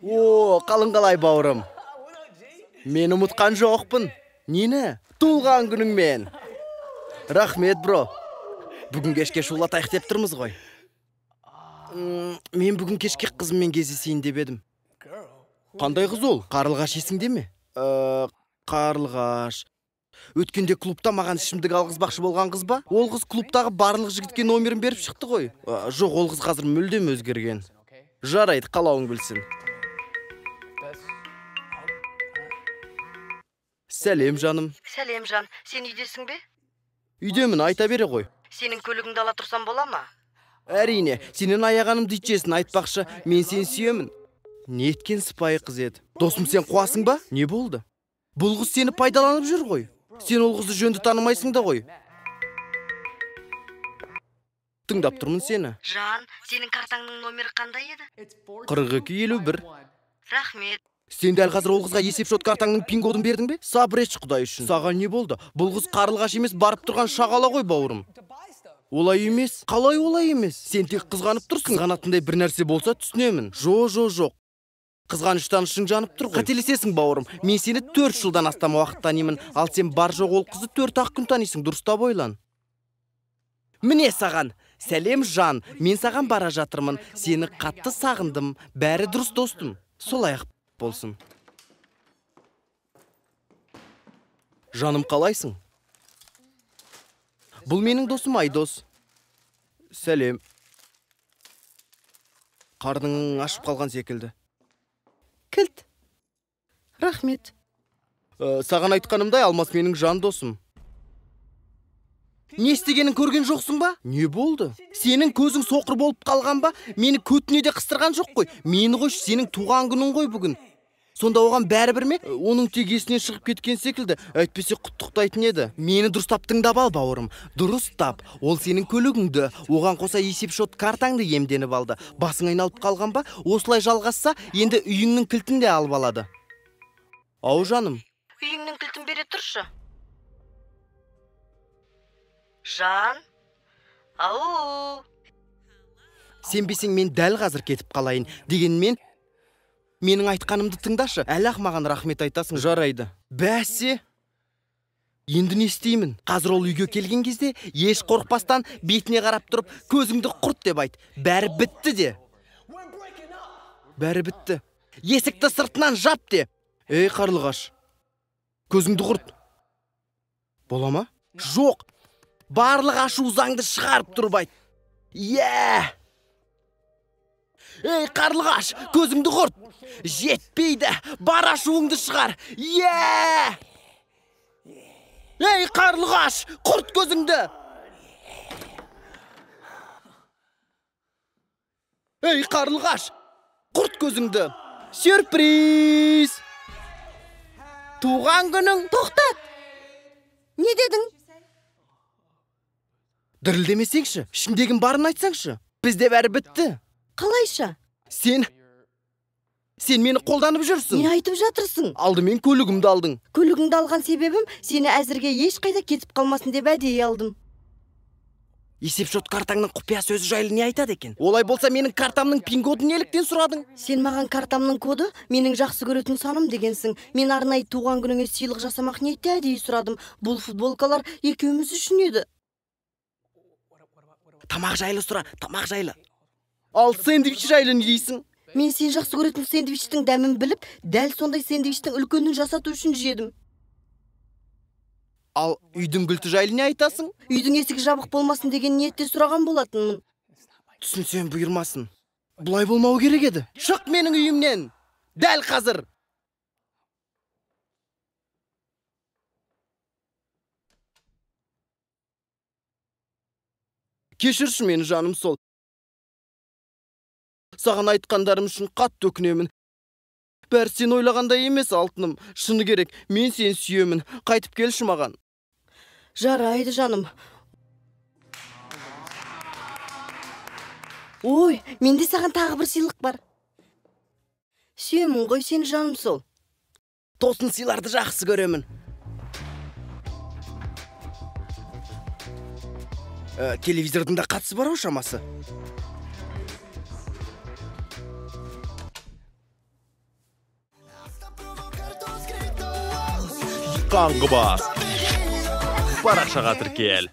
О, қалың қалай бауырым. Мен ұмытқан жоқпын. Нені? Туылған күніңмен. Рахмет, бро. Бүгін кешке шулатайық деп тұрмыз ғой. Мен бүгін кешке қызыммен кездесейін деп едім. Қандай қыз ол? Қарлығаш есіңде ме? Қарлығаш. Өткенде клубта маған ішімдік алғызбақшы болған қыз ба? Ол қыз клубтағы барлық жігітке номерін беріп шықты ғой. Жоқ, ол қыз қазір мүлдем өзгерген. Жарайды, қалауың білсін. Сәлем, жаным. Сәлем, жан. Сен үйдесің бе? Үйдемін, айта бере ғой. Сенің көлігіңді ала тұрсам бола ма? Әрине, сенен аяғанымды итчесін айтпақшы, мен сен сүйемін. Не еткен сыпайы қыз еді. Досым, сен қуасың ба? Не болды? Бұл қыз сені пайдаланып жүр ғой. Сен ол қызды жөнді танымайсың да ғой. Тыңдап тұрмын сені. Жан, сенің картаңның номері қандай еді? 4251. Рахмет. Сен дәл қазір ол қызға есеп-шот картаңның пин-кодын бердің бе? Сабыр етші, Құдай үшін. Саған не болды? Бұл қыз Қарлығаш емес, барып тұрған шағала ғой, бауырым. Олай емес. Қалай олай емес? Сен тек қызғанып тұрсың. Қызғанатындай бір нәрсе болса түсінемін. Жоқ. Қызғаныштан ішің жанып тұр ғой. Қателесесің, бауырым. Мен сені 4 жылдан астам уақыт танимын, ал сен бар жоқ ол қызды 4-ақ күн танисың, дұрыстап ойлан. Міне саған. Сәлем, жан. Мен саған бара жатырмын. Сені қатты сағындым. Бәрі дұрыс, достым. Солай ақ болсын. Жаным, қалайсың? Бұл менің досым Айдос. Сәлем. Қарның ашып қалған секілді. Кілт. Рахмет. Саған айтқанымдай, Алмас менің жан досым. Не істегенін көрген жоқсың ба? Не болды? Сенің көзің соқыр болып қалған ба? Мені көтіне де қыстырған жоқ қой. Мені қойшы, сенің туған күнің ғой бүгін. Сонда оған бәрібір ме? Оның тек есінен шығып кеткен секілді. Әйтпесе құттықтайтын еді. Мені дұрыстап тыңдап ал, бауырым. Дұрыстап. Ол сенің көлігіңді, оған қоса есеп-шот картаңды иемденіп алды. Басың айналып қалған ба? Осылай жалғасса, енді үйіңнің кілтін де алып алады. Ау, жаным. Үйіңнің кілтін бере тұршы. Жан? Ау! Сенбесең, мен дәл қазір кетіп қалайын. Дегенмен, менің айтқанымды тыңдашы. Әлі-ақ маған рахмет айтасың. Жарайды. Бәсе! Енді не істеймін? Қазір ол үйге келген кезде, еш қорықпастан бетіне қарап тұрып, көзіңді құрт деп айт. Бәрі бітті де. Бәрі бітті. Есікті сыртынан жап де. Ей, Қарлығаш, көзіңді құрт. Бола ма? Жоқ. Барлық ашу заңды шығарып тұрып айт. Ей, Қарлығаш, көзіңді құрт. Жетпейді. Бар ашуыңды шығар. Ей, Қарлығаш, құрт көзіңді. Ей, Қарлығаш, құрт көзіңді. Сюрприз! Туған күнің. Тоқтат! Не дедің? Дірілдемесеңші, ішіндегін барын айтсаңшы. Бізде бәрі бітті. Қалайша? Сен мені қолданып жүрсің. Не айтып жатырсың? Алдымен көлігімді алдың. Көлігіңді алған себебім, сені әзірге ешқайда кетіп қалмасын деп әдейі алдым. Есеп-шот картаңның құпия сөзі жайлы не айтады екен? Олай болса, менің картамның пин-кодын неліктен сұрадың? Сен маған картамның коды менің жақсы көретін саным дегенсің. Мен арнайы туған күніңе сыйлық жасамақ ниетте әдейі сұрадым. Бұл футболкалар екеуміз үшін еді. Тамақ жайлы сұра, тамақ жайлы. Ал сэндвич жайлы не дейсің? Мен сен жақсы көретін сэндвичтің дәмін біліп, дәл сондай сэндвичтің үлкенін жасату үшін жедім. Ал үйдің кілті жайлы не айтасың? Үйдің есігі жабық болмасын деген ниетте сұраған болатынмын. Түсінсем бұйырмасын. Бұлай болмау керек еді. Шық менің үйімнен. Дәл қазір. Кешірші мені, жаным, сол. Саған айтқандарым үшін қатты өкінемін. Бәрі сен ойлағандай емес, алтыным. Шыны керек, мен сен сүйемін. Қайтып келші маған. Жарайды, жаным. Ой, менде саған тағы бір сыйлық бар. Сүйемін ғой сен, жаным, сол. Тосын сыйларды жақсы көремін. Телевизордың да қатысы бар ау, шамасы. таңғы бас. Парақшаға тіркел.